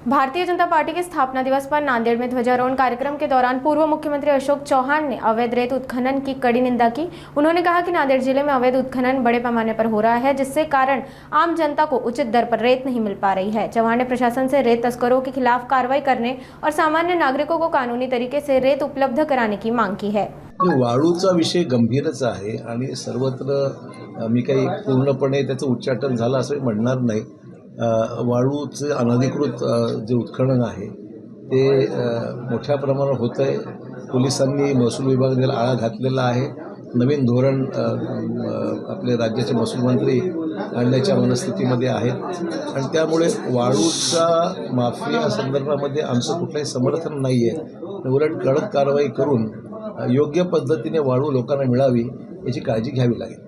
Bharatiya Janata party के स्थापना दिवस पर नांदेड़ में ध्वजारोहण कार्यक्रम के दौरान पूर्व मुख्यमंत्री अशोक चौहान ने अवैध रेत उत्खनन की कड़ी निंदा की। उन्होंने कहा कि नांदेड़ जिले में अवैध उत्खनन बड़े पैमाने पर हो रहा है, जिससे कारण आम जनता को उचित दर पर रेत नहीं मिल पा रही है। चौहान ने प्रशासन से रेत तस्करों के खिलाफ कार्रवाई करने और सामान्य नागरिकों को कानूनी तरीके से रेत उपलब्ध कराने की मांग की है। वाळूचा विषय गंभीरच आहे आणि सर्वत्र मी काही पूर्णपणे त्याचं उच्चाटन झालं असं म्हणणार नाही। वाळूचे अनधिकृत जे उत्खनन आहे ते मोठ्या प्रमाणावर होत आहे। पोलिसांनी महसूल विभागाला आळा घातलेला आहे। नवीन धोरण आपले राज्याचे महसूल मंत्री आणण्याच्या मनस्थितीमध्ये आहेत आणि त्यामुळे वाळूचा माफिया संदर्भामध्ये आमचं कुठलंही समर्थन नाही आहे। उलट कडक कारवाई करून योग्य पद्धतीने वाळू लोकांना मिळावी याची काळजी घ्यावी लागेल।